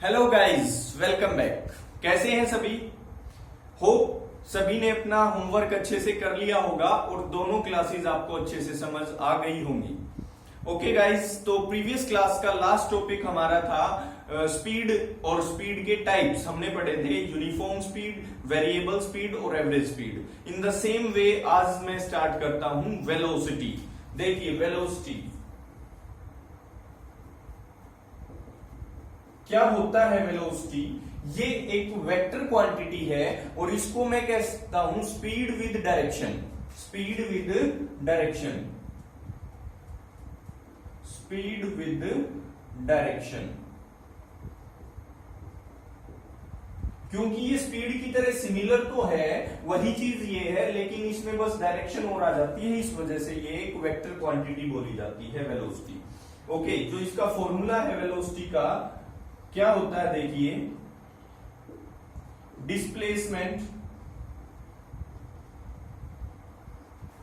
Hello guys, welcome back. कैसे हैं सभी? होप सभी ने अपना होमवर्क अच्छे से कर लिया होगा और दोनों क्लासेस आपको अच्छे से समझ आ गई होंगी। ओके गाइस, तो प्रीवियस क्लास का लास्ट टॉपिक हमारा था स्पीड और स्पीड के टाइप्स। हमने पढ़े थे यूनिफॉर्म स्पीड, वेरिएबल स्पीड और average speed. In the same way आज मैं स्टार्ट करता हूं वेलोसिटी। देखिए वेलोसिटी क्या होता है। वेलोसिटी ये एक वेक्टर क्वांटिटी है और इसको मैं कह सकता हूं speed with direction. Speed with direction, speed with direction. क्योंकि ये स्पीड की तरह सिमिलर तो है, वही चीज ये है, लेकिन इसमें बस डायरेक्शन और आ जाती है। इस वजह से ये एक वेक्टर क्वांटिटी बोली जाती है वेलोसिटी। ओके, जो इसका फॉर्मूला है वेलोसिटी का क्या होता है, देखिए displacement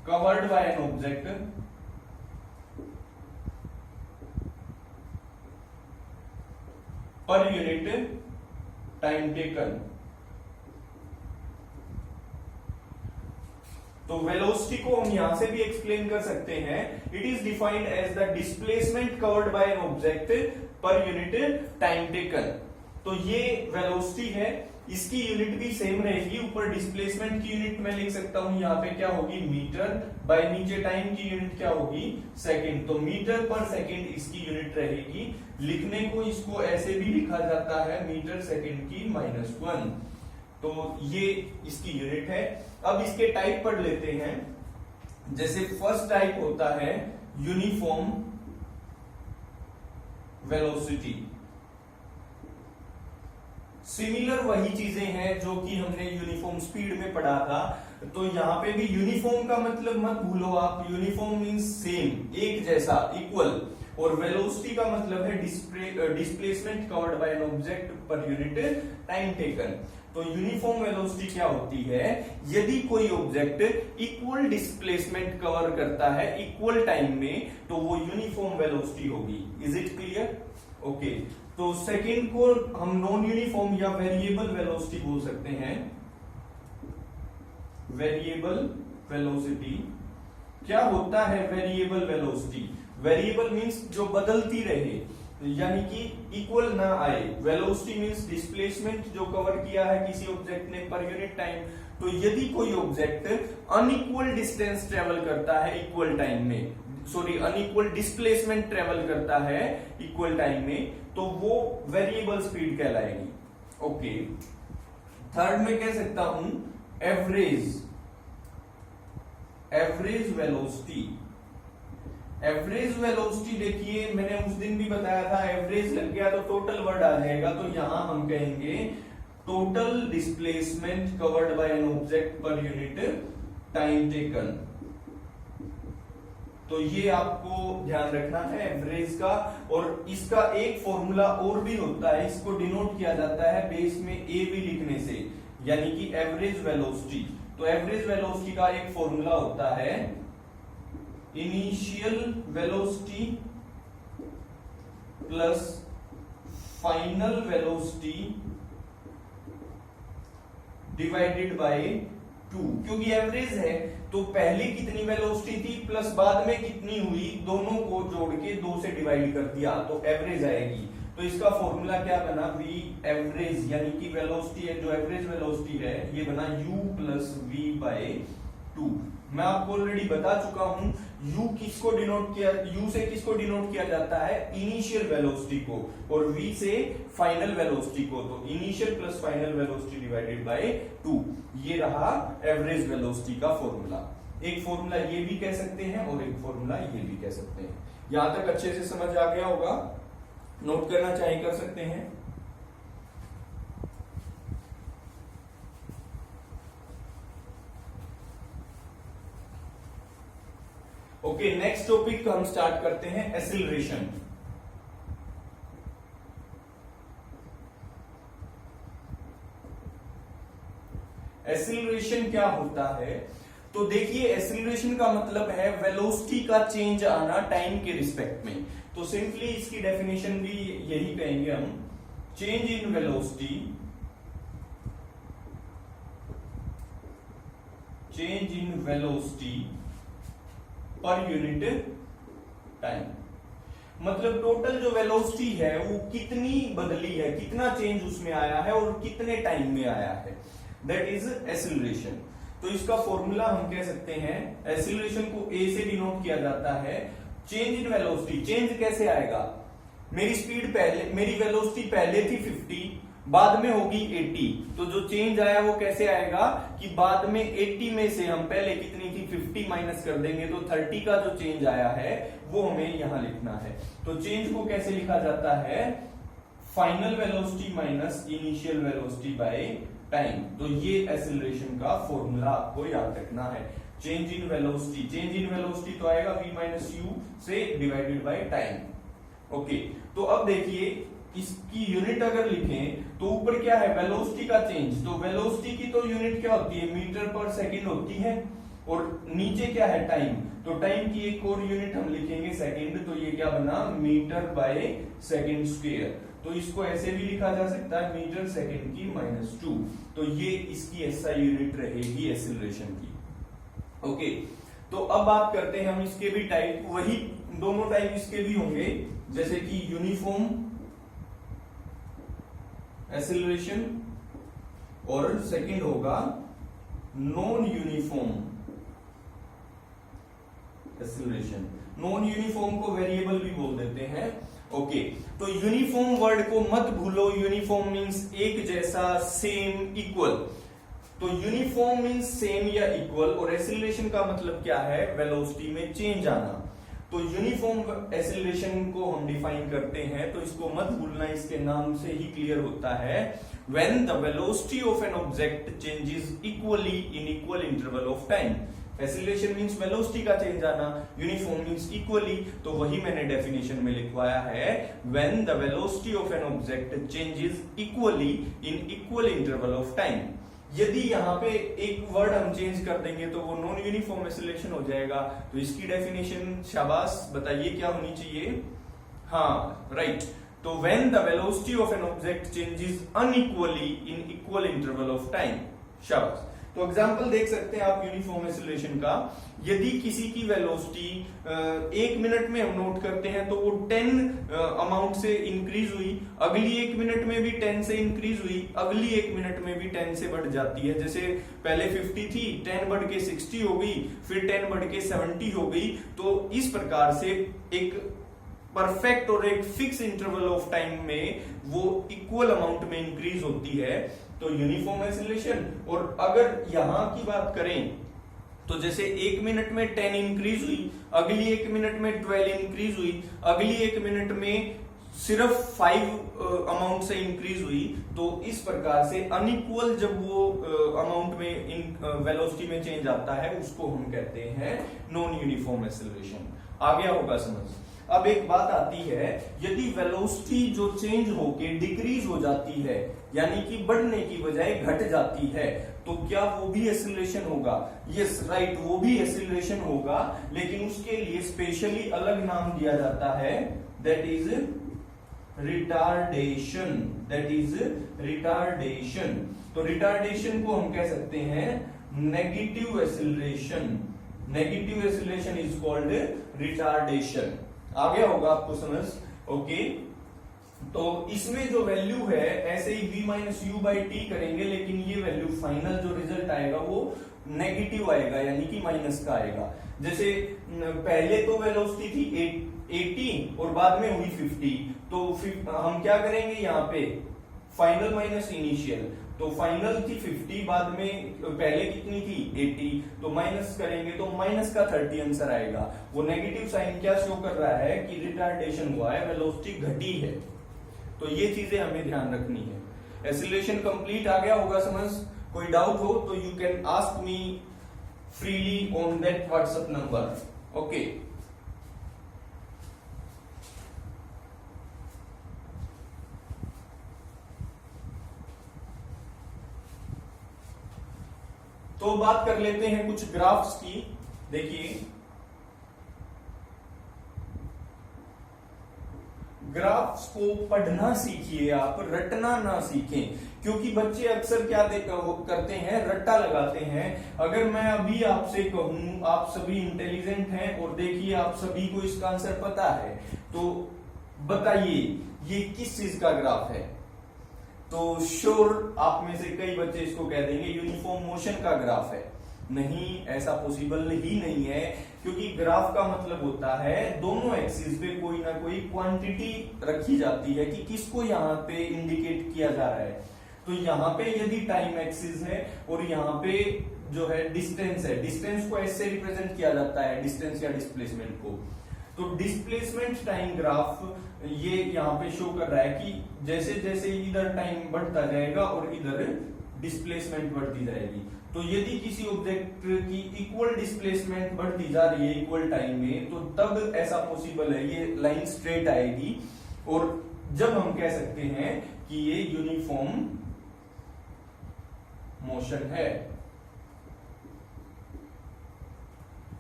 covered by an object per unit time taken. तो वेलोसिटी को हम यहां से भी एक्सप्लेन कर सकते हैं। It is defined as the displacement covered by an object per unit time taken. तो ये वेलोसिटी है, इसकी यूनिट भी सेम रहेगी। ऊपर डिस्प्लेसमेंट की यूनिट मैं लिख सकता हूं, यहां पे क्या होगी मीटर, बाय नीचे टाइम की यूनिट क्या होगी सेकंड। तो मीटर पर सेकंड इसकी यूनिट रहेगी। लिखने को इसको ऐसे भी लिखा जाता है मीटर सेकंड की -1। तो ये इसकी यूनिट है। अब इसके टाइप पढ़ लेते हैं। जैसे फर्स्ट टाइप होता है यूनिफॉर्म वेलोसिटी। सिमिलर वही चीजें हैं जो कि हमने यूनिफॉर्म स्पीड में पढ़ा था। तो यहां पे भी यूनिफॉर्म का मतलब मत भूलो आप। यूनिफॉर्म मींस सेम, एक जैसा, इक्वल। और वेलोसिटी का मतलब है displacement covered by an object per unit time taken. तो यूनिफॉर्म वेलोसिटी क्या होती है, यदि कोई ऑब्जेक्ट इक्वल डिस्प्लेसमेंट कवर करता है इक्वल टाइम में, तो वो यूनिफॉर्म वेलोसिटी होगी। Is it clear? ओके, तो सेकंड को हम नॉन यूनिफॉर्म या वेरिएबल वेलोसिटी बोल सकते हैं। वेरिएबल वेलोसिटी क्या होता है? वेरिएबल वेलोसिटी, वेरिएबल मींस जो बदलती रहे, यानी कि इक्वल ना आए। वेलोसिटी मींस डिस्प्लेसमेंट जो कवर किया है किसी ऑब्जेक्ट ने पर यूनिट टाइम। तो यदि कोई ऑब्जेक्ट अनइक्वल डिस्टेंस ट्रेवल करता है इक्वल टाइम में, सॉरी अनइक्वल डिस्प्लेसमेंट ट्रेवल करता है इक्वल टाइम में, तो वो वेरिएबल स्पीड कहलाएगी। ओके, थर्ड में कह सकता हूं average, average velocity. Average velocity देखिए मैंने उस दिन भी बताया था, एवरेज लग गया तो टोटल वर्ड आ जाएगा। तो यहां हम कहेंगे total displacement covered by an object per unit time taken. तो ये आपको ध्यान रखना है एवरेज का। और इसका एक फॉर्मूला और भी होता है, इसको डिनोट किया जाता है बेस में ए भी लिखने से, यानी कि एवरेज वेलोसिटी। तो एवरेज वेलोसिटी का एक फॉर्मूला होता है initial velocity plus final velocity divided by 2। क्योंकि एवरेज है तो पहले कितनी वेलोसिटी थी प्लस बाद में कितनी हुई, दोनों को जोड़ के 2 से डिवाइड कर दिया तो एवरेज आएगी। तो इसका फॉर्मूला क्या बना, वी एवरेज, यानी कि वेलोसिटी है जो एवरेज वेलोसिटी है ये बना u प्लस वी बाय 2। मैं आपको ऑलरेडी बता चुका हूं u किसको डिनोट किया, u से किसको डिनोट किया जाता है, इनिशियल वेलोसिटी को, और v से फाइनल वेलोसिटी को। तो initial plus final velocity divided by 2, ये रहा एवरेज वेलोसिटी का फॉर्मूला। एक फॉर्मूला ये भी कह सकते हैं और एक फॉर्मूला ये भी कह सकते हैं। यहां तक अच्छे से समझ आ गया होगा, नोट करना चाहे कर सकते हैं। ओके, नेक्स्ट टॉपिक हम स्टार्ट करते हैं एक्सीलरेशन। एक्सीलरेशन क्या होता है? तो देखिए एक्सीलरेशन का मतलब है वेलोसिटी का चेंज आना टाइम के रिस्पेक्ट में। तो सिंपली इसकी डेफिनेशन भी यही कहेंगे हम change in velocity, change in velocity पर यूनिट टाइम। मतलब टोटल जो वेलोसिटी है वो कितनी बदली है, कितना चेंज उसमें आया है और कितने टाइम में आया है, दैट इज एक्सीलरेशन। तो इसका फॉर्मूला हम कह सकते हैं, एक्सीलरेशन को ए से डिनोट किया जाता है चेंज इन वेलोसिटी। चेंज कैसे आएगा, मेरी स्पीड पहले, मेरी वेलोसिटी पहले थी 50, बाद में होगी 80, तो जो चेंज आया वो कैसे आएगा कि बाद में 80 में से हम पहले कितनी थी 50 माइनस कर देंगे तो 30 का जो चेंज आया है वो हमें यहां लिखना है। तो चेंज को कैसे लिखा जाता है, final velocity minus initial velocity by time. तो ये एक्सीलरेशन का फॉर्मूला आपको याद रखना है, change in velocity. Change in velocity तो आएगा v माइनस यू से डिवाइडेड बाय टाइम। ओके, तो अब देखिए इसकी यूनिट अगर लिखें तो ऊपर क्या है, वेलोसिटी का चेंज, तो वेलोसिटी की तो यूनिट क्या होती है, मीटर पर सेकंड होती है, और नीचे क्या है, टाइम, तो टाइम की एक और यूनिट हम लिखेंगे सेकंड, तो ये क्या बना, मीटर बाय सेकंड स्क्वायर। तो इसको ऐसे भी लिखा जा सकता है मीटर सेकंड की -2। तो ये इसकी ऐसा यूनिट रहेगी एक्सीलरेशन की। ओके, तो अब बात करते हैं हम इसके भी टाइप, वही दोनों टाइप इसके भी होंगे, जैसे कि यूनिफॉर्म एक्सीलरेशन और सेकंड होगा non uniform acceleration. Non uniform को वेरिएबल भी बोल देते हैं। ओके, तो यूनिफॉर्म वर्ड को मत भूलो, यूनिफॉर्म मींस एक जैसा, सेम, इक्वल। तो यूनिफॉर्म मींस सेम या इक्वल, और एक्सीलरेशन का मतलब क्या है, वेलोसिटी में चेंज आना। तो यूनिफॉर्म एक्सीलरेशन को हम डिफाइन करते हैं, तो इसको मत भूलना, इसके नाम से ही क्लियर होता है, when the velocity of an object changes equally in equal interval of time. Acceleration means velocity का चेंज आना, यूनिफॉर्म मींस इक्वली, तो वही मैंने डेफिनेशन में लिखवाया है, when the velocity of an object changes equally in equal interval of time. यदि यहाँ पे एक वर्ड हम चेंज कर देंगे तो वो नॉन यूनिफॉर्म एक्सीलरेशन हो जाएगा। तो इसकी डेफिनेशन शाबाश, बताइए क्या होनी चाहिए, हाँ राइट, तो when the velocity of an object changes unequally in equal interval of time. शाबाश। तो एग्जांपल देख सकते हैं आप यूनिफॉर्म एक्सीलरेशन का, यदि किसी की वेलोसिटी 1 मिनट में हम नोट करते हैं तो वो 10 अमाउंट से इंक्रीज हुई, अगली 1 मिनट में भी 10 से इंक्रीज हुई, अगली 1 मिनट में भी 10 से बढ़ जाती है। जैसे पहले 50 थी, 10 बढ़ के 60 हो गई, फिर 10 बढ़ के 70 हो गई। तो इस प्रकार से एक परफेक्ट और एक फिक्स इंटरवल ऑफ टाइम में वो इक्वल अमाउंट में इंक्रीज होती है, तो यूनिफॉर्म एक्सीलरेशन। और अगर यहां की बात करें तो जैसे 1 मिनट में 10 इंक्रीज हुई, अगली 1 मिनट में 12 इंक्रीज हुई, अगली 1 मिनट में सिर्फ 5 अमाउंट से इंक्रीज हुई, तो इस प्रकार से अनइक्वल जब वो अमाउंट में वेलोसिटी में चेंज आता है उसको हम कहते हैं नॉन यूनिफॉर्म एक्सीलरेशन। आ गया होगा समझ। अब एक बात आती है, यदि वेलोसिटी जो चेंज होके डिक्रीज हो जाती है, यानी कि बढ़ने की बजाय घट जाती है, तो क्या वो भी एक्सीलरेशन होगा? यस राइट, वो भी एक्सीलरेशन होगा, लेकिन उसके लिए स्पेशली अलग नाम दिया जाता है, that is retardation. That is retardation. तो रिटार्डेशन को हम कह सकते हैं negative acceleration. Negative acceleration is called retardation. आ गया होगा आपको समझ। ओके, तो इसमें जो वैल्यू है ऐसे ही v minus you by T करेंगे, लेकिन ये वैल्यू फाइनल जो रिजल्ट आएगा वो नेगेटिव आएगा, यानी कि माइनस का आएगा। जैसे पहले तो वेलोसिटी थी 80 और बाद में हुई 50, तो हम क्या करेंगे यहाँ पे फाइनल माइनस इनिशियल। तो फाइनल थी 50, बाद में पहले कितनी थी 80, तो माइनस करेंगे तो माइनस का 30 आंसर आएगा। वो नेगेटिव साइन क्या शो कर रहा है कि रिटार्डेशन हुआ है, वेलोसिटी घटी है। तो ये चीजें हमें ध्यान रखनी है। एक्सीलरेशन कंप्लीट आ गया होगा समझ। कोई डाउट हो तो you can ask me freely on that WhatsApp number. Okay, तो बात कर लेते हैं कुछ ग्राफ्स की। देखिए ग्राफ ग्राफ्स को पढ़ना सीखिए, आप रटना ना सीखें, क्योंकि बच्चे अक्सर क्या करते हैं, रट्टा लगाते हैं। अगर मैं अभी आपसे कहूं आप सभी इंटेलिजेंट हैं और देखिए आप सभी को इसका आंसर पता है, तो बताइए ये किस चीज का ग्राफ है, तो श्योर आप में से कई बच्चे इसको कह देंगे यूनिफॉर्म मोशन का ग्राफ है। नहीं, ऐसा पॉसिबल ही नहीं है, क्योंकि ग्राफ का मतलब होता है दोनों एक्सिस पे कोई ना कोई क्वांटिटी रखी जाती है कि किसको यहाँ पे इंडिकेट किया जा रहा है। तो यहाँ पे यदि टाइम एक्सिस है और यहाँ पे जो है डिस्टेंस है, डिस्टेंस को ऐसे रिप्रेजेंट किया जाता है, डिस्टेंस या डिस्प्लेसमेंट को। तो डिस्प्लेसमेंट टाइम ग्राफ ये यहाँ पे शो कर रहा है कि जैसे जैसे इधर टाइम बढ़ता जाएगा और इधर डिस्प्लेसमेंट बढ़ती जाएगी। तो यदि किसी ऑब्जेक्ट की इक्वल डिस्प्लेसमेंट बढ़ती जा रही है इक्वल टाइम में, तो तब ऐसा पॉसिबल है ये लाइन स्ट्रेट आएगी, और जब हम कह सकते हैं कि ये यूनिफॉर्म मोशन है।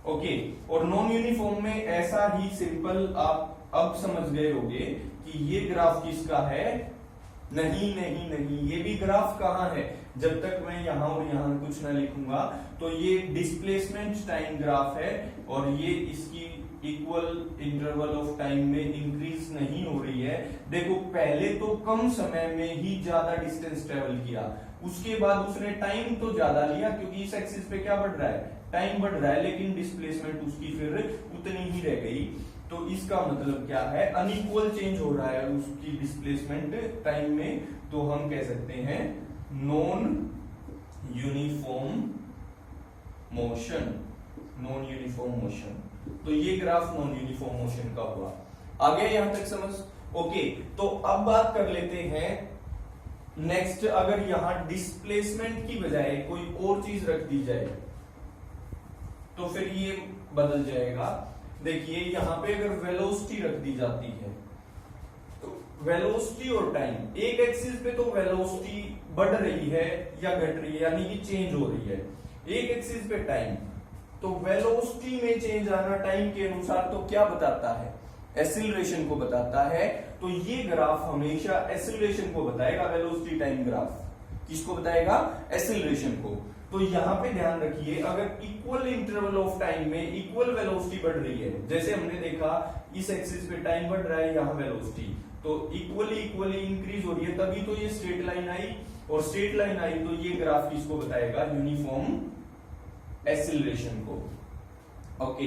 ओके, और नॉन यूनिफॉर्म में ऐसा ही सिंपल आप अब समझ गए होंगे कि ये ग्राफ किसका है। नहीं नहीं नहीं, ये भी ग्राफ कहां है, जब तक मैं यहां और यहां कुछ ना लिखूंगा। तो ये डिस्प्लेसमेंट टाइम ग्राफ है और ये इसकी इक्वल इंटरवल ऑफ टाइम में इंक्रीज नहीं हो रही है। देखो पहले तो कम समय में ही ज्यादा डिस्टेंस ट्रेवल किया, उसके बाद उसने टाइम तो ज्यादा लिया, क्योंकि इस एक्सिस पे क्या बढ़ रहा है, टाइम बढ़ रहा है, लेकिन डिस्प्लेसमेंट उसकी फिर उतनी ही रह गई। तो इसका मतलब क्या है, अनइक्वल चेंज हो रहा है उसकी डिस्प्लेसमेंट टाइम में, तो हम कह सकते हैं non uniform motion. Non uniform motion, तो ये ग्राफ नॉन यूनिफॉर्म मोशन का हुआ। आ गया यहां तक समझ? ओके, तो अब बात कर लेते हैं नेक्स्ट, अगर यहां डिस्प्लेसमेंट की बजाय कोई और चीज रख दी जाए तो फिर ये बदल जाएगा। देखिए यहां पे अगर वेलोसिटी रख दी जाती है, तो वेलोसिटी और टाइम, एक एक्सिस पे तो वेलोसिटी बढ़ रही है या घट रही है, यानी कि चेंज हो रही है। एक एक्सिस पे टाइम, तो वेलोसिटी में चेंज आना टाइम के अनुसार तो क्या बताता है, एक्सीलरेशन को बताता है। तो ये ग्राफ हमेशा एक्सीलरेशन को बताएगा, वेलोसिटी टाइम ग्राफ किसको बताएगा, एक्सीलरेशन को। तो यहां पे ध्यान रखिए, अगर इक्वल इंटरवल ऑफ टाइम में इक्वल वेलोसिटी बढ़ रही है, जैसे हमने देखा इस एक्सिस पे टाइम बढ़ रहा है, यहां वेलोसिटी, तो इक्वली इंक्रीज हो रही है, तभी तो ये स्ट्रेट लाइन आई, और स्ट्रेट लाइन आई तो ये ग्राफ किसको बताएगा, यूनिफॉर्म एक्सीलरेशन को। Okay,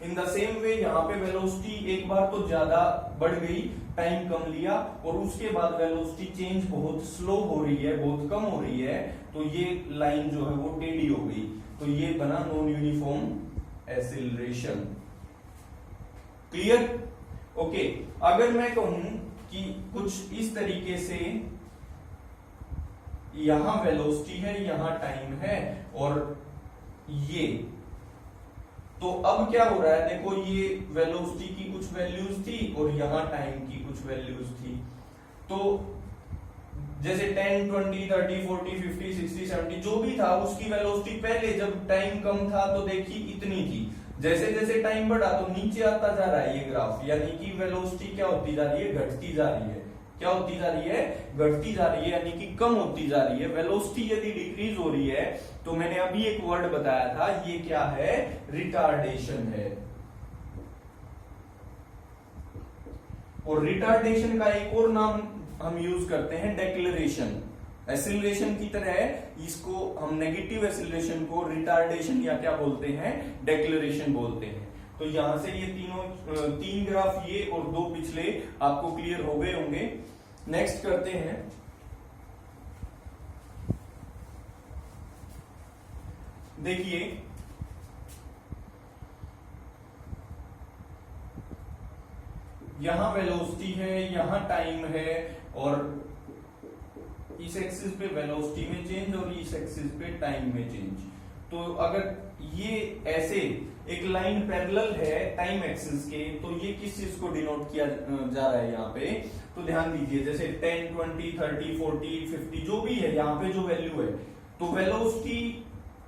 in the same way यहाँ पे वेलोसिटी एक बार तो ज्यादा बढ़ गई, टाइम कम लिया, और उसके बाद वेलोसिटी चेंज बहुत स्लो हो रही है, बहुत कम हो रही है, तो ये लाइन जो है वो टेढ़ी हो गई, तो ये बना non uniform acceleration. Clear? Okay, अगर मैं कहूं कि कुछ इस तरीके से यहां वेलोसिटी है, यहां टाइम है, और ये, तो अब क्या हो रहा है, देखो ये वेलोसिटी की कुछ वैल्यूज थी और यहां टाइम की कुछ वैल्यूज थी। तो जैसे 10, 20, 30, 40, 50, 60, 70 जो भी था, उसकी वेलोसिटी पहले जब टाइम कम था तो देखी इतनी थी, जैसे जैसे टाइम बढ़ा तो नीचे आता जा रहा है ये ग्राफ, यानी कि वेलोसिटी क्या होती जा रही है, घटती जा रही है। क्या होती जा रही है, घटती जा रही है, यानी कि कम होती जा रही है। वेलोसिटी यदि डिक्रीज हो रही है, तो मैंने अभी एक वर्ड बताया था, ये क्या है, रिटार्डेशन है। और रिटार्डेशन का एक और नाम हम यूज करते हैं, डेक्लेरेशन। एक्सीलरेशन की तरह इसको हम नेगेटिव एक्सीलरेशन को रिटार्डेशन या क्या बोलते हैं, डेक्लेरेशन बोलते हैं। तो यहां से ये तीन ग्राफ, ये और दो पिछले आपको क्लियर हो गए होंगे। नेक्स्ट करते हैं, देखिए यहां वेलोसिटी है, यहां टाइम है, और इस एक्सिस पे वेलोसिटी में चेंज और इस एक्सिस पे टाइम में चेंज। तो अगर ये ऐसे एक लाइन पैरेलल है टाइम एक्सिस के, तो ये किस चीज को डिनोट किया जा रहा है यहाँ पे, तो ध्यान दीजिए, जैसे 10, 20, 30, 40, 50 जो भी है यहाँ पे जो वैल्यू है, तो वेलोसिटी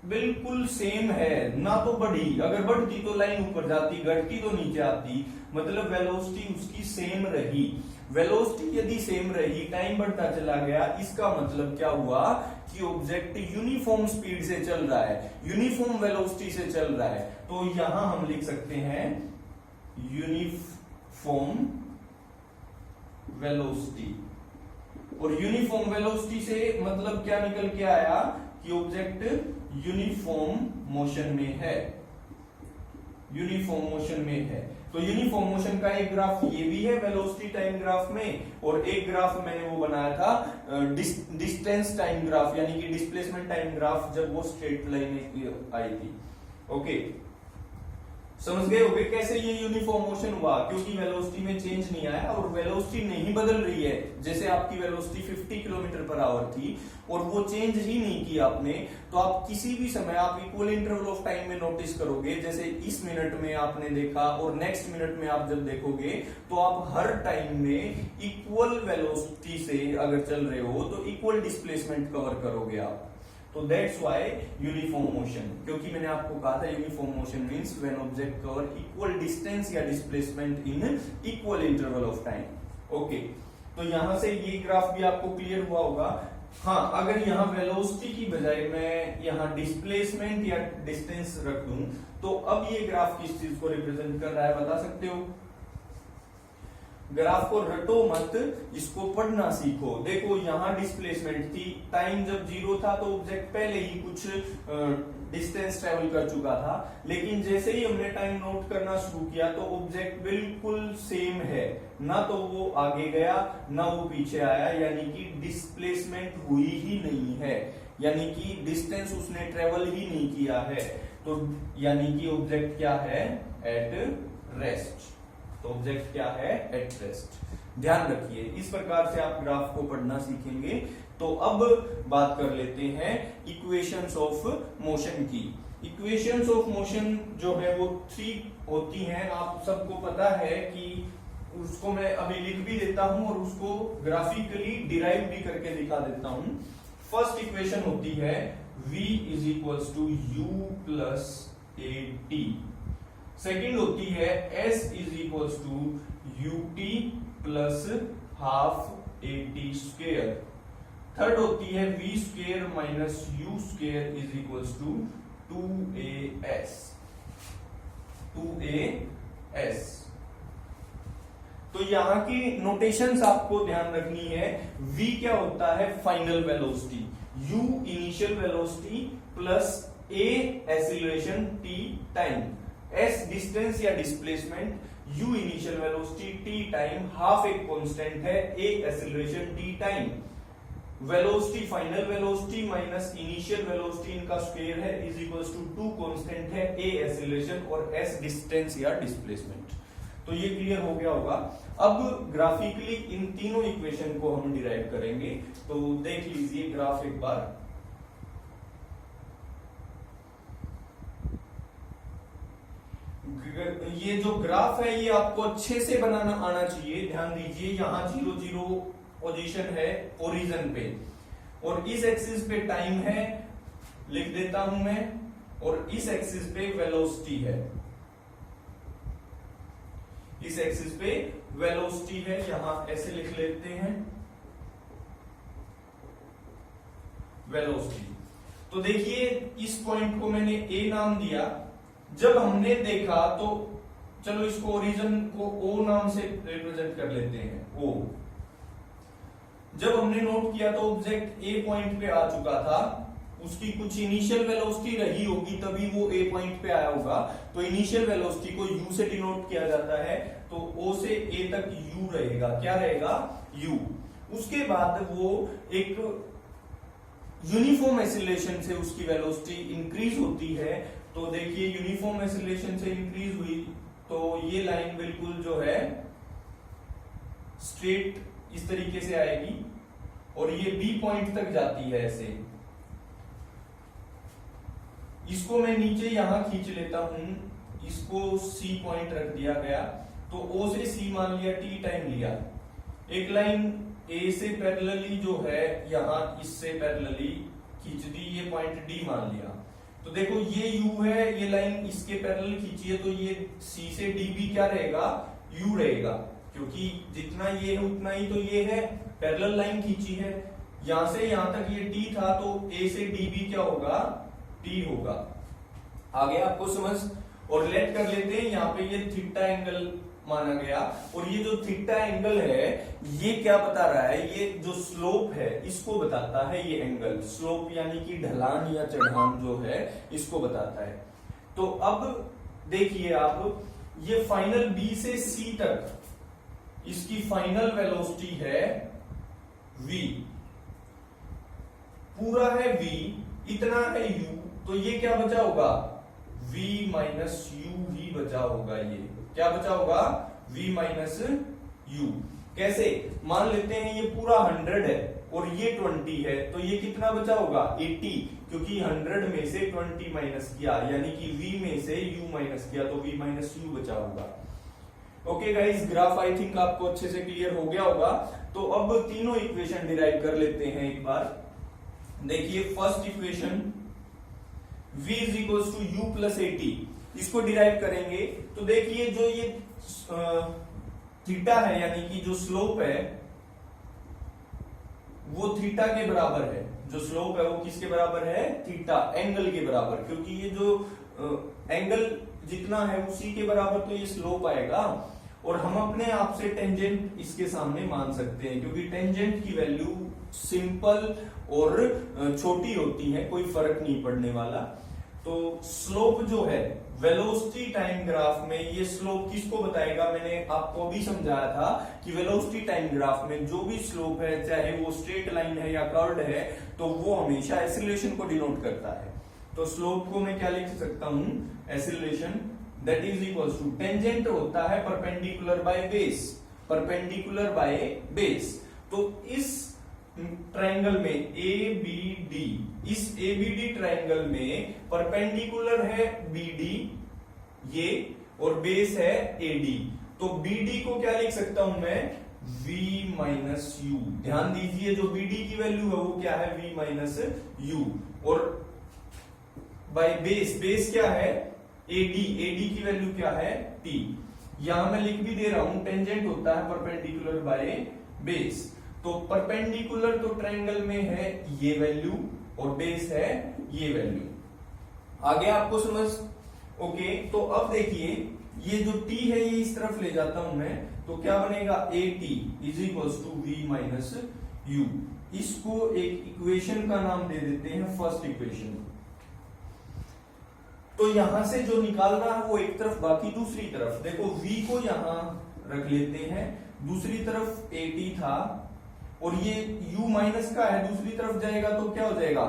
बिल्कुल सेम है, ना तो बढ़ी, अगर बढ़ती तो लाइन ऊपर जाती, घटती तो नीचे आती, मतलब वेलोसिटी उसकी सेम रही। वेलोसिटी यदि सेम रही, टाइम बढ़ता चला गया, इसका मतलब क्या हुआ कि ऑब्जेक्ट यूनिफॉर्म स्पीड से चल रहा है, यूनिफॉर्म वेलोसिटी से चल रहा है। तो यहां हम लिख सकते हैं यूनिफॉर्म वेलोसिटी। और यूनिफॉर्म वेलोसिटी से मतलब क्या निकल के आया कि ऑब्जेक्ट यूनिफॉर्म मोशन में है, यूनिफॉर्म मोशन में है। तो यूनिफॉर्म मोशन का एक ग्राफ ये भी है वेलोसिटी टाइम ग्राफ में, और एक ग्राफ मैंने वो बनाया था डिस्टेंस टाइम ग्राफ, यानी कि डिस्प्लेसमेंट टाइम ग्राफ, जब वो स्ट्रेट लाइन आई थी। ओके, समझ गए होगे कैसे ये यूनिफॉर्म मोशन हुआ, क्योंकि वेलोसिटी में चेंज नहीं आया और वेलोसिटी नहीं बदल रही है। जैसे आपकी वेलोसिटी 50 किलोमीटर पर आवर थी और वो चेंज ही नहीं की आपने, तो आप किसी भी समय आप इक्वल इंटरवल ऑफ टाइम में नोटिस करोगे, जैसे इस मिनट में आपने देखा और नेक्स्ट मिनट में आप जब देखोगे तो आप हर टाइम में इक्वल वेलोसिटी से अगर चल रहे हो तो इक्वल डिस्प्लेसमेंट कवर करोगे आप। तो दैट्स व्हाई यूनिफॉर्म मोशन, क्योंकि मैंने आपको कहा था uniform motion means when object cover equal distance या displacement in equal interval of time. Okay, तो यहां से ये ग्राफ भी आपको क्लियर हुआ होगा। हाँ, अगर यहाँ वेलोसिटी की बजाय मैं यहाँ डिस्प्लेसमेंट या डिस्टेंस रख दूं, तो अब ये ग्राफ किस चीज को रिप्रेजेंट कर रहा है बता सकते हो? ग्राफ को रटो मत, इसको पढ़ना सीखो। देखो यहाँ डिस्प्लेसमेंट थी, टाइम जब 0 था तो ऑब्जेक्ट पहले ही कुछ डिस्टेंस ट्रेवल कर चुका था, लेकिन जैसे ही हमने टाइम नोट करना शुरू किया तो ऑब्जेक्ट बिल्कुल सेम है, ना तो वो आगे गया ना वो पीछे आया, यानी कि डिस्प्लेसमेंट हुई ही नहीं है, यानी कि डिस्टेंस उसने ट्रेवल ही नहीं किया है। तो यानी कि ऑब्जेक्ट क्या है? At rest. तो ऑब्जेक्ट क्या है? At rest. ध्यान रखिए, इस प्रकार से आप ग्राफ को पढ़ना सीखेंगे। तो अब बात कर लेते हैं इक्वेशंस ऑफ मोशन की। इक्वेशंस ऑफ मोशन जो है वो 3 होती हैं, आप सबको पता है कि उसको मैं अभी लिख भी देता हूं और उसको ग्राफिकली डिराइव भी करके दिखा देता हूं। फर्स्ट इक्वेशन होती है v is equals to u plus A T. Second होती है s is equals to ut plus half A T square. Third होती है v square minus u square is equals to 2as। तो यहां की notations आपको ध्यान रखनी है। v क्या होता है? Final velocity, u initial velocity plus a acceleration t time, s distance या displacement, u initial velocity t time, half एक कांस्टेंट है, a acceleration t time. Velocity final velocity minus initial velocity इनका square है is equals to 2 constant है, a acceleration और s distance या displacement. तो ये क्लियर हो गया होगा। अब ग्राफिकली इन तीनों इक्वेशन को हम डिराइव करेंगे। तो देख लीजिए ग्राफ एक बार। ये जो ग्राफ है ये आपको अच्छे से बनाना आना चाहिए। ध्यान दीजिए, यहां 0 0 पोजीशन है ओरिजिन पे, और इस एक्सिस पे टाइम है, लिख देता हूं मैं, और इस एक्सिस पे वेलोसिटी है, इस एक्सिस पे वेलोसिटी है, यहां ऐसे लिख लेते हैं वेलोसिटी। तो देखिए इस पॉइंट को मैंने ए नाम दिया। जब हमने देखा तो चलो इसको ओरिजिन को ओ नाम से रिप्रेजेंट कर लेते हैं, ओ। जब हमने नोट किया तो ऑब्जेक्ट ए पॉइंट पे आ चुका था, उसकी कुछ इनिशियल वेलोसिटी रही होगी तभी वो ए पॉइंट पे आया होगा। तो इनिशियल वेलोसिटी को यू से डिनोट किया जाता है, तो ओ से ए तक यू रहेगा। क्या रहेगा? यू। उसके बाद वो एक यूनिफॉर्म एक्सीलरेशन से उसकी वेलोसिटी इंक्रीज होती है। तो देखिए यूनिफॉर्म एक्सीलरेशन से इंक्रीज हुई तो ये लाइन बिल्कुल जो है स्ट्रेट इस तरीके से आएगी और ये बी पॉइंट तक जाती है ऐसे। इसको मैं नीचे यहां खींच लेता हूं, इसको सी पॉइंट रख दिया गया। तो ओ से सी मान लिया, टी टाइम लिया, एक लाइन ए से पैरेलली जो है यहां इससे पैरेलली खींच दी, ये पॉइंट डी मान लिया। तो देखो ये यू है, ये लाइन इसके पैरेलल खींची है, तो ये सी से डी भी क्या रहेगा? यू रहेगा, क्योंकि जितना ये है उतना ही तो ये है, पैरेलल लाइन खींची है, यहां से यहां तक ये t था तो a से d भी क्या होगा, t होगा। आगे आपको समझ, और लेट कर लेते हैं, यहाँ पे ये थीटा एंगल माना गया, और ये जो थीटा एंगल है ये क्या बता रहा है, ये जो स्लोप है इसको बताता है, ये एंगल स्लोप यानी कि ढलान या चढ़ान जो है इसको बताता है। तो अब देखिए आप, ये फाइनल B से C तक इसकी फाइनल वेलोसिटी है v, पूरा है v, इतना है u, तो ये क्या बचा होगा, v माइनस u ही बचा होगा। ये क्या बचा होगा, v माइनस u। कैसे, मान लेते हैं ये पूरा 100 है और ये 20 है, तो ये कितना बचा होगा, 80, क्योंकि 100 में से 20 माइनस किया, यानी कि v में से u माइनस किया, तो v माइनस u बचा होगा। Okay guys, graph I think आपको अच्छे से क्लियर हो गया होगा। तो अब तीनों इक्वेशन डिराइव कर लेते हैं एक बार। देखिए first equation v is equal to U plus 80, इसको डिराइव करेंगे तो देखिए जो ये थीटा है यानी कि जो स्लोप है वो थीटा के बराबर है, जो स्लोप है वो किसके बराबर है, थीटा एंगल के बराबर, क्योंकि ये जो एंगल जितना है उसी के बराबर तो ये स्लोप आएगा। और हम अपने आप से टेंजेंट इसके सामने मान सकते हैं, क्योंकि टेंजेंट की वैल्यू सिंपल और छोटी होती है, कोई फर्क नहीं पड़ने वाला। तो स्लोप जो है वेलोसिटी टाइम ग्राफ में, ये स्लोप किसको बताएगा, मैंने आपको अभी समझाया था कि वेलोसिटी टाइम ग्राफ में जो भी स्लोप है, चाहे वो स्ट्रेट लाइन है या कर्व्ड है, तो वो हमेशा एक्सीलरेशन को डिनोट करता है। तो स्लोप को मैं क्या लिख सकता हूं, acceleration that is equal to, tangent होता है perpendicular by base, perpendicular by base. तो इस ट्रायंगल में ABD, इस ABD ट्रायंगल में परपेंडिकुलर है BD ये, और बेस है AD, तो BD को क्या लिख सकता हूं मैं, V माइनस U। ध्यान दीजिए जो BD की वैल्यू है वो क्या है, V माइनस U, और बाय बेस, बेस क्या है AD, AD की वैल्यू क्या है T। यहां मैं लिख भी दे रहा हूं, टेंजेंट होता है परपेंडिकुलर बाय बेस, तो परपेंडिकुलर तो ट्रायंगल में है ये वैल्यू और बेस है ये वैल्यू। आगे आपको समझ, ओके। तो अब देखिए ये जो t है ये इस तरफ ले जाता हूं मैं, तो क्या बनेगा, AT is equal to V minus U। इसको एक इक्वेशन का नाम दे देते हैं फर्स्ट इक्वेशन। तो यहां से जो निकालना है वो एक तरफ, बाकी दूसरी तरफ देखो V को यहां रख लेते हैं, दूसरी तरफ AT था और ये u माइनस का है, दूसरी तरफ जाएगा तो क्या हो जाएगा,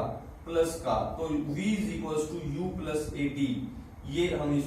प्लस का, तो v is equal to U plus AT। ये हम